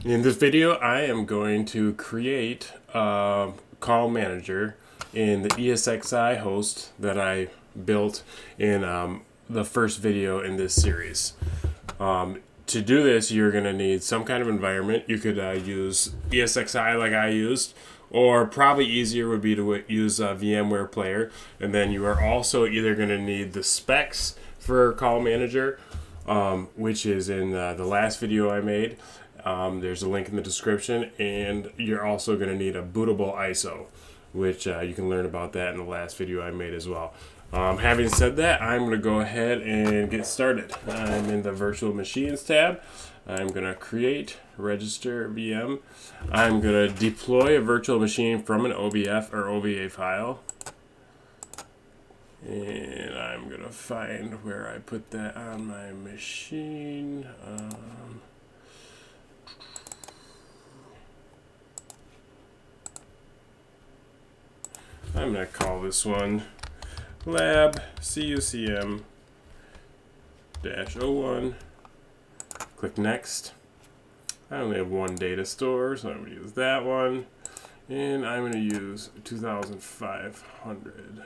In this video, I am going to create a call manager in the ESXI host that I built in the first video in this series. To do this, you're going to need some kind of environment. You could use ESXI like I used, or probably easier would be to use a VMware player. And then you are also either going to need the specs for call manager, which is in the last video I made. There's a link in the description, and you're also going to need a bootable ISO, which you can learn about that in the last video I made as well. Having said that, I'm going to go ahead and get started. I'm in the Virtual Machines tab. I'm going to create register VM. I'm going to deploy a virtual machine from an OBF or OVA file. And I'm going to find where I put that on my machine. I'm going to call this one lab CUCM -01. Click next. I only have one data store, so I'm going to use that one. And I'm going to use 2500.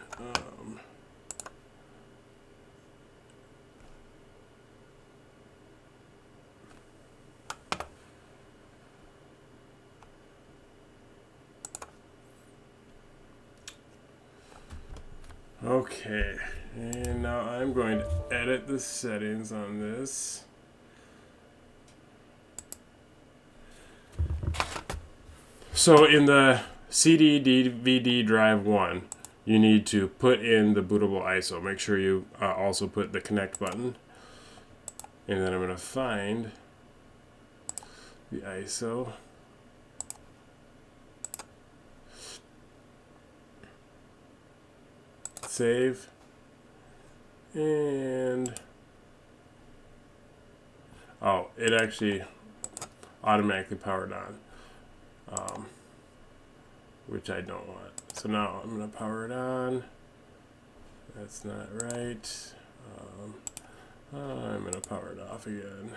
Okay, and now I'm going to edit the settings on this. So in the CD DVD drive 1, you need to put in the bootable ISO. Make sure you also put the connect button. And then I'm going to find the ISO. Save, and it actually automatically powered on, which I don't want. So now I'm going to power it on. That's not right. I'm going to power it off again.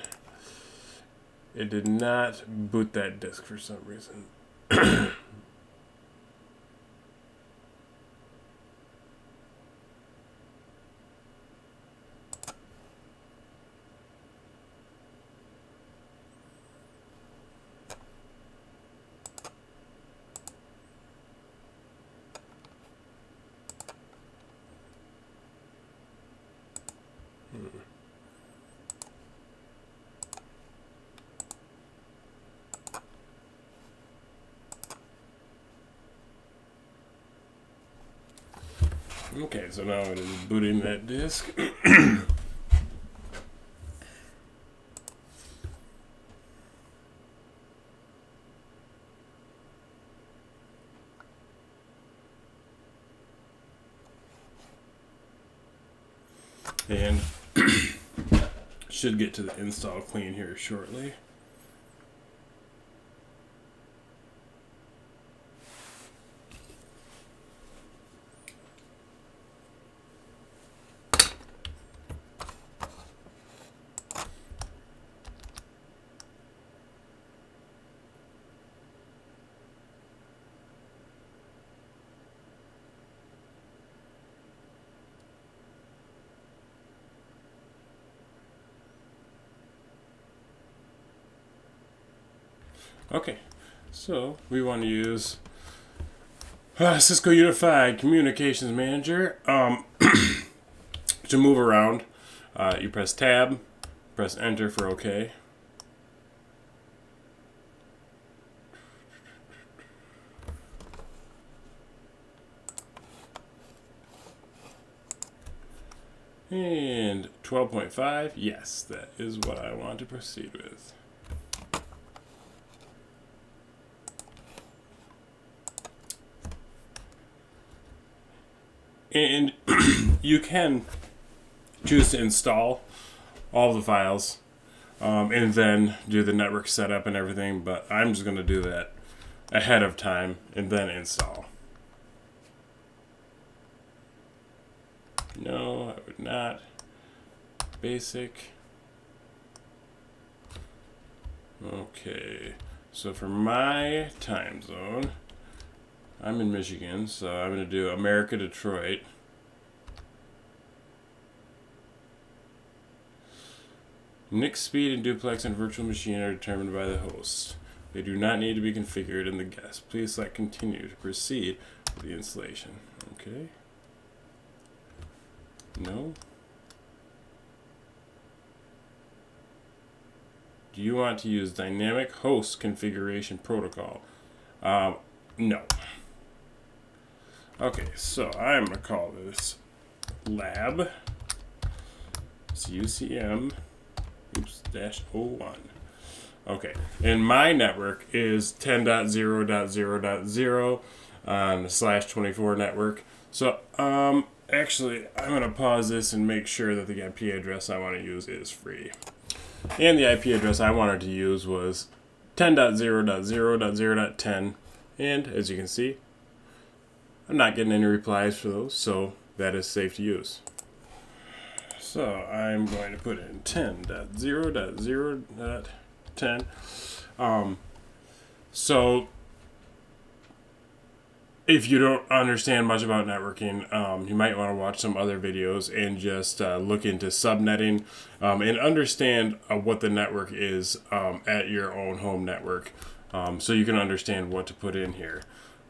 It did not boot that disk for some reason. Okay, so now it is booting that disk. And should get to the install clean here shortly. Okay, so we want to use Cisco Unified Communications Manager. To move around, you press Tab, press Enter for OK. And 12.5, yes, that is what I want to proceed with. And you can choose to install all the files and then do the network setup and everything, but I'm just going to do that ahead of time and then install. No, I would not. Basic. Okay. So for my time zone, I'm in Michigan, so I'm going to do America, Detroit. NIC speed and duplex and virtual machine are determined by the host. They do not need to be configured in the guest. Please select continue to proceed with the installation. Okay. No. Do you want to use dynamic host configuration protocol? No. Okay, so I'm going to call this lab CUCM -01. Okay, and my network is 10.0.0.0 on the /24 network. So, actually, I'm going to pause this and make sure that the IP address I want to use is free. And the IP address I wanted to use was 10.0.0.0.10. And as you can see, I'm not getting any replies for those, so that is safe to use. So I'm going to put in 10.0.0.10. So if you don't understand much about networking, you might want to watch some other videos and just look into subnetting and understand what the network is at your own home network, so you can understand what to put in here.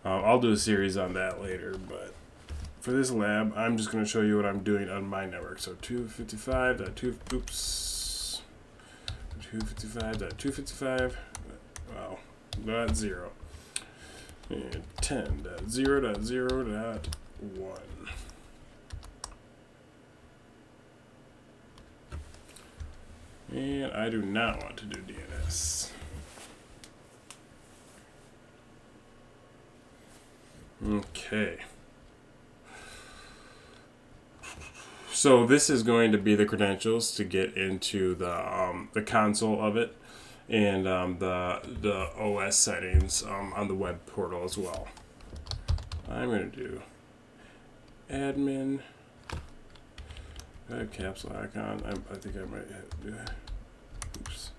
I'll do a series on that later, but for this lab, I'm just going to show you what I'm doing on my network. So 255.255, wow, not 0. And 10.0.0.1. And I do not want to do DNS. Okay. So this is going to be the credentials to get into the console of it, and the OS settings on the web portal as well. I'm going to do admin. I have caps lock on. I think I might have to do that. Oops.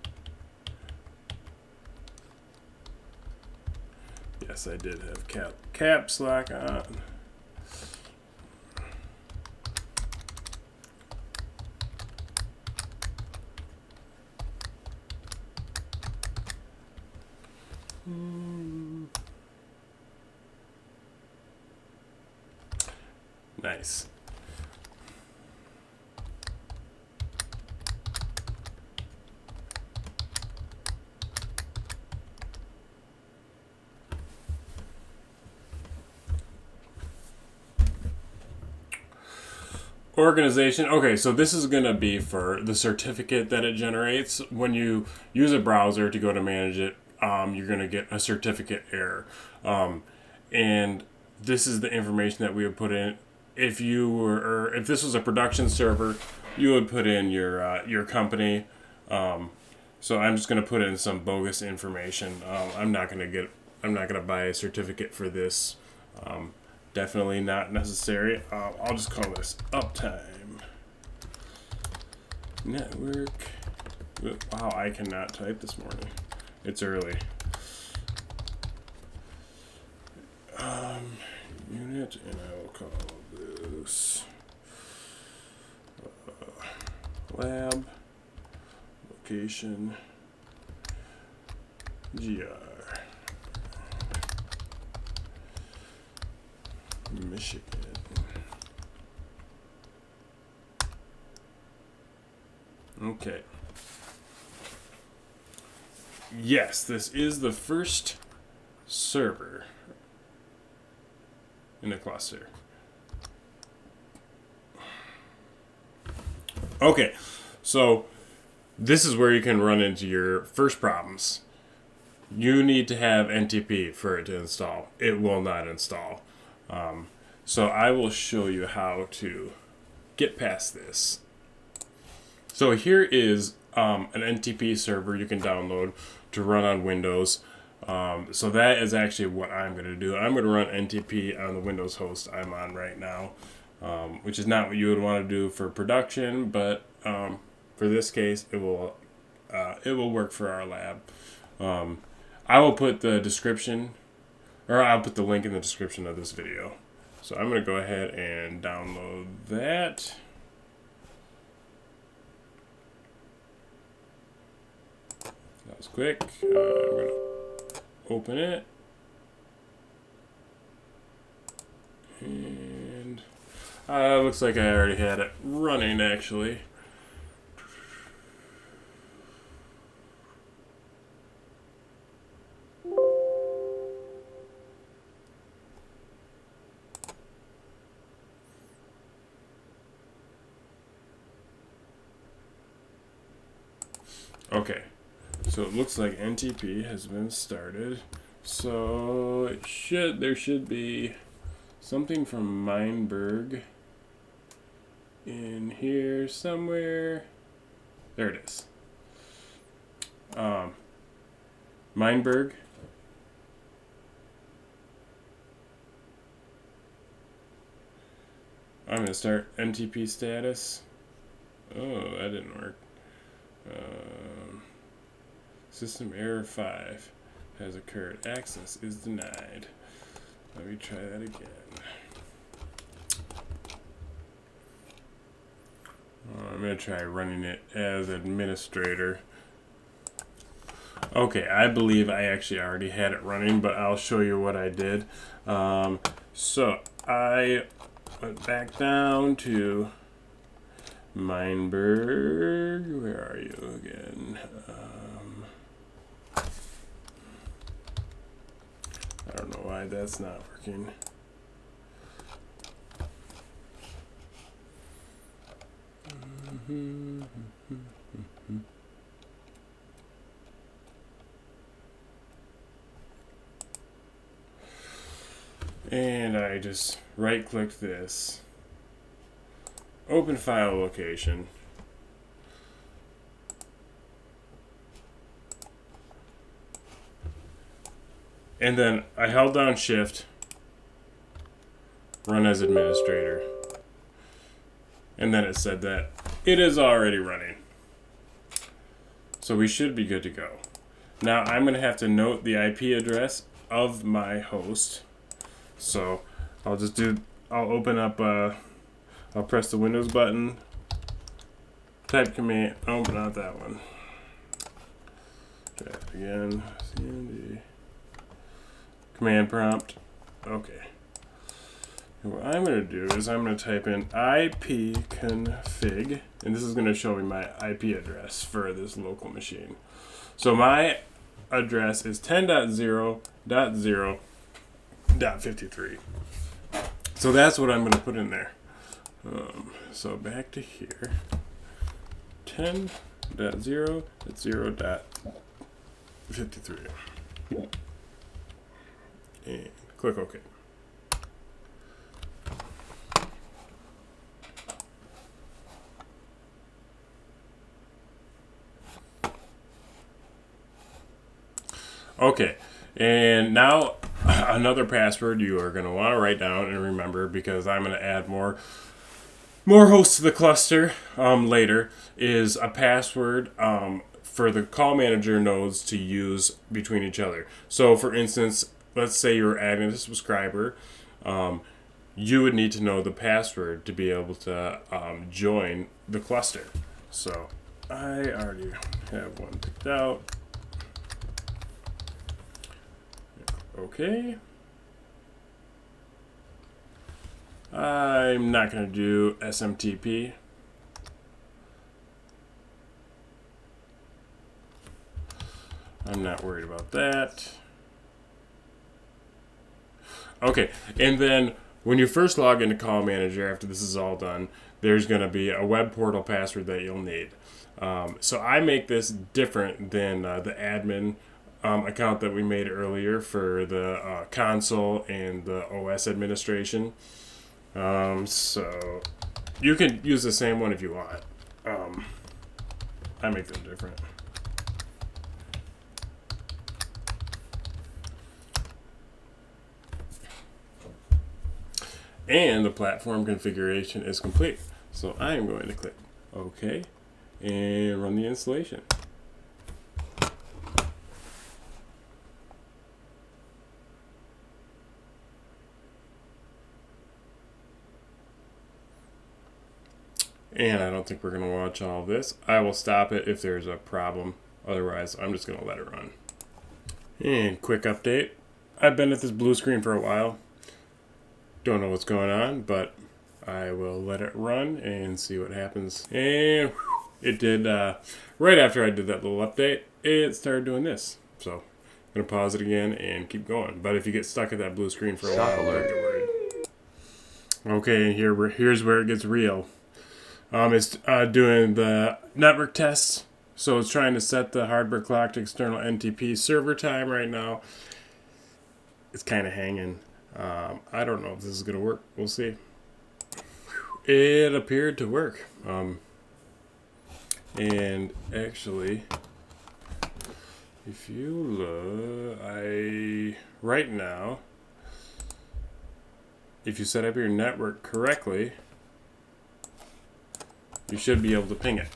Yes, I did have caps lock on. Nice. Organization. Okay, so this is going to be for the certificate that it generates. When you use a browser to go to manage it, you're going to get a certificate error. And this is the information that we would put in. If you were, or if this was a production server, you would put in your company. So I'm just going to put in some bogus information. I'm not going to buy a certificate for this. Definitely not necessary. I'll just call this uptime network. Wow, I cannot type this morning. It's early. Unit, and I will call this lab location GR Michigan. Okay. Yes, this is the first server in a cluster. Okay, so this is where you can run into your first problems. You need to have NTP for it to install. It will not install. So I will show you how to get past this. So here is an NTP server you can download to run on Windows. So that is actually what I'm going to do. I'm going to run NTP on the Windows host I'm on right now, which is not what you would want to do for production, but for this case, it will work for our lab. I will put the description, or I'll put the link in the description of this video. So I'm going to go ahead and download that. That was quick. I'm going to open it. And looks like I already had it running actually. Okay, so it looks like NTP has been started. So there should be something from Meinberg in here somewhere. There it is. Meinberg. I'm going to start NTP status. Oh, that didn't work. System error 5 has occurred. Access is denied. Let me try that again. I'm going to try running it as administrator. Okay, I believe I actually already had it running, but I'll show you what I did. So I went back down to Meinberg. Where are you again? I don't know why that's not working. And I just right-click this. Open file location. And then I held down Shift, run as administrator. And then it said that it is already running. So we should be good to go. Now I'm going to have to note the IP address of my host. So I'll open up, I'll press the Windows button, type command, oh, not that one. Try it again, CMD. Command prompt. Okay. And what I'm going to do is I'm going to type in ipconfig, and this is going to show me my IP address for this local machine. So my address is 10.0.0.53. So that's what I'm going to put in there. So back to here. 10.0.0.53. And click OK. Okay, and now another password you are going to want to write down and remember, because I'm going to add more hosts to the cluster later, is a password for the call manager nodes to use between each other. So for instance, let's say you're adding a subscriber, you would need to know the password to be able to join the cluster. So I already have one picked out. Okay. I'm not going to do SMTP. I'm not worried about that. Okay, and then when you first log into Call Manager, after this is all done, there's going to be a web portal password that you'll need. So I make this different than the admin account that we made earlier for the console and the OS administration. So you can use the same one if you want. I make them different. And the platform configuration is complete. So I am going to click OK and run the installation. And I don't think we're going to watch all of this. I will stop it if there's a problem. Otherwise, I'm just going to let it run. And quick update. I've been at this blue screen for a while. Don't know what's going on, but I will let it run and see what happens. And it did, right after I did that little update, it started doing this. So I'm going to pause it again and keep going. But if you get stuck at that blue screen for a while, don't get worried. Okay, and here's where it gets real. It's doing the network tests. So it's trying to set the hardware clock to external Ntp server time right now. It's kind of hanging. I don't know if this is going to work. We'll see. It appeared to work. And actually, if you look, right now, if you set up your network correctly, you should be able to ping it.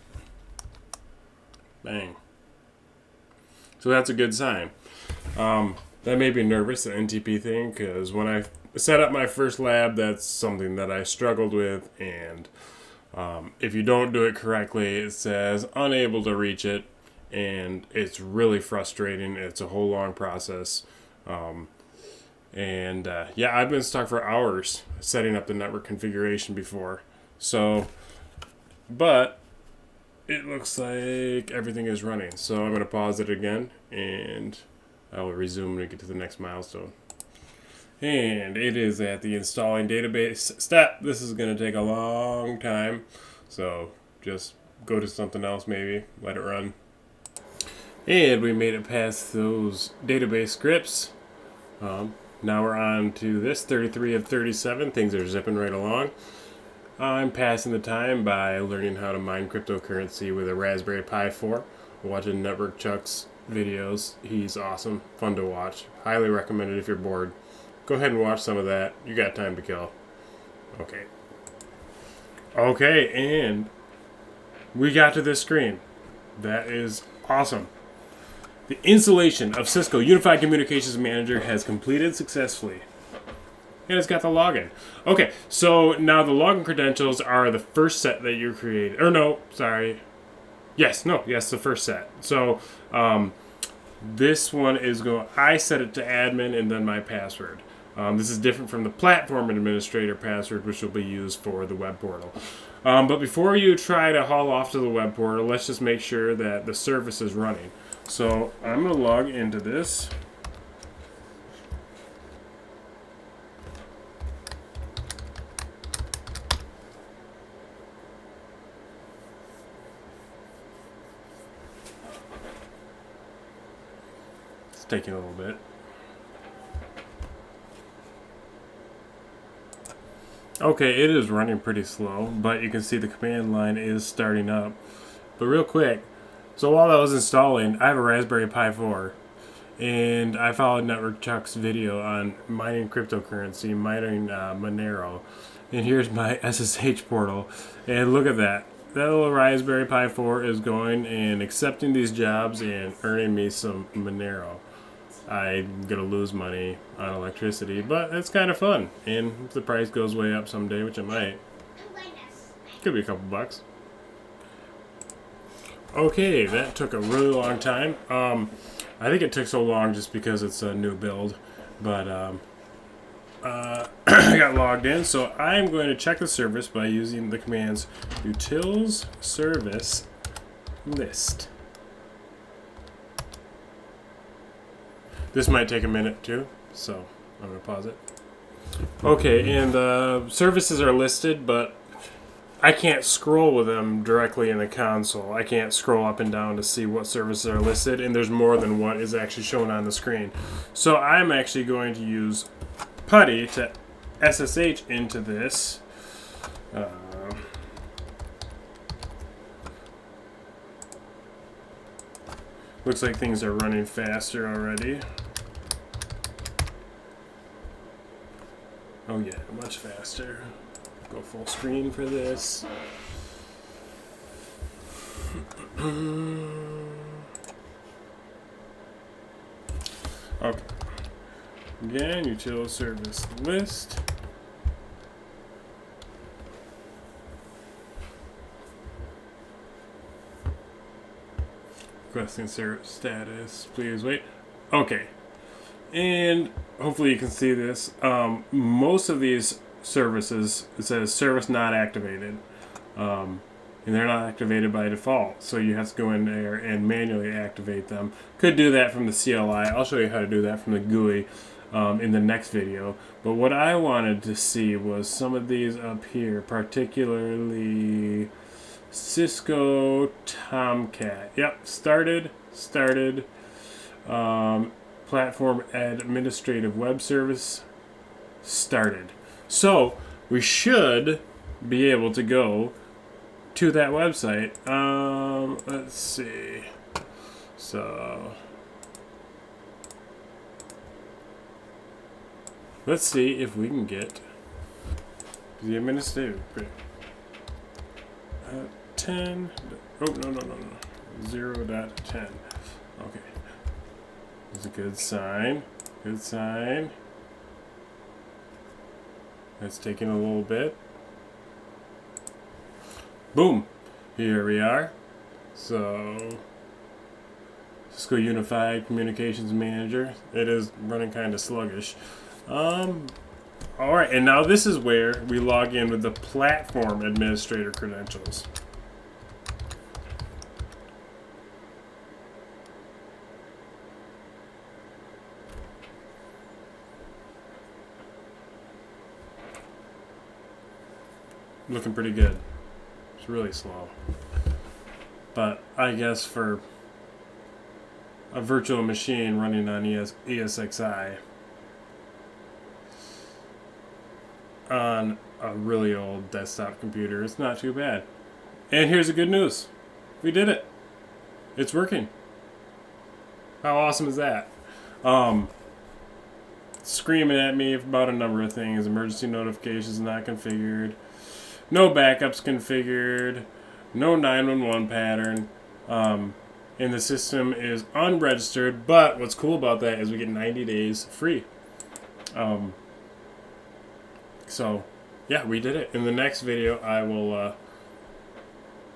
Bang. So that's a good sign. That made me nervous, the NTP thing, because when I set up my first lab, that's something that I struggled with, and if you don't do it correctly, it says unable to reach it, and it's really frustrating. It's a whole long process. Yeah, I've been stuck for hours setting up the network configuration before. So, but it looks like everything is running. So I'm going to pause it again, and I will resume when we get to the next milestone. And it is at the installing database step. This is going to take a long time. So just go to something else maybe. Let it run. And we made it past those database scripts. Now we're on to this, 33 of 37. Things are zipping right along. I'm passing the time by learning how to mine cryptocurrency with a Raspberry Pi 4. Watching Network Chuck's videos. He's awesome. Fun to watch. Highly recommend it if you're bored. Go ahead and watch some of that. You got time to kill. Okay. Okay, and we got to this screen. That is awesome. The installation of Cisco Unified Communications Manager has completed successfully. And it's got the login. Okay, so now the login credentials are the first set that you created. Or no, sorry. Yes, the first set. So this one is I set it to admin and then my password. This is different from the platform administrator password, which will be used for the web portal. But before you try to haul off to the web portal, let's just make sure that the service is running. So I'm going to log into this. It's taking a little bit. Okay, it is running pretty slow, but you can see the command line is starting up. But real quick, so while I was installing, I have a Raspberry Pi 4, and I followed Network Chuck's video on mining cryptocurrency, mining Monero, and here's my SSH portal, and look at that. That little Raspberry Pi 4 is going and accepting these jobs and earning me some Monero. I'm going to lose money on electricity, but it's kind of fun. And if the price goes way up someday, which it might, could be a couple bucks. Okay, that took a really long time. I think it took so long just because it's a new build, but I got logged in, so I'm going to check the service by using the commands utils service list. This might take a minute too, so I'm going to pause it. Okay, and the services are listed, but I can't scroll with them directly in the console. I can't scroll up and down to see what services are listed, and there's more than what is actually shown on the screen. So I'm actually going to use PuTTY to SSH into this. Looks like things are running faster already. Oh yeah, much faster. Go full screen for this. Okay. Again, util service list. requesting service status. Please wait. Okay. And hopefully you can see this. Most of these services, it says service not activated. And they're not activated by default. So you have to go in there and manually activate them. Could do that from the CLI. I'll show you how to do that from the GUI in the next video. But what I wanted to see was some of these up here, particularly Cisco Tomcat. Yep, started. Platform Administrative Web Service started. So we should be able to go to that website. Let's see. So let's see if we can get the administrative 10. Oh, no. 0.10. Okay. That's a good sign. Good sign. It's taking a little bit. Boom. Here we are. So, Cisco Unified Communications Manager. It is running kind of sluggish. Alright, and now this is where we log in with the platform administrator credentials. Looking pretty good. It's really slow. But I guess for a virtual machine running on ESXI on a really old desktop computer, it's not too bad. And here's the good news. We did it. It's working. How awesome is that? Screaming at me about a number of things. Emergency notifications not configured. No backups configured. No 911 pattern. And the system is unregistered. But what's cool about that is we get 90 days free. So, yeah, we did it. In the next video, I will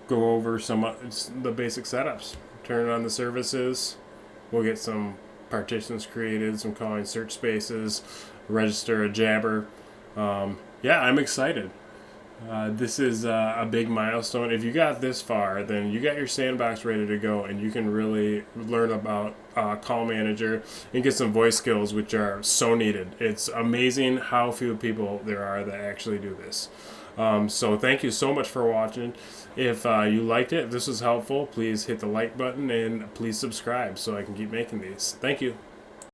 go over the basic setups. Turn on the services. We'll get some partitions created, some calling search spaces, register a jabber. Yeah, I'm excited. This is a big milestone. If you got this far, then you got your sandbox ready to go, and you can really learn about Call Manager and get some voice skills, which are so needed. It's amazing how few people there are that actually do this. So thank you so much for watching. If you liked it, if this was helpful, please hit the like button and please subscribe so I can keep making these. Thank you.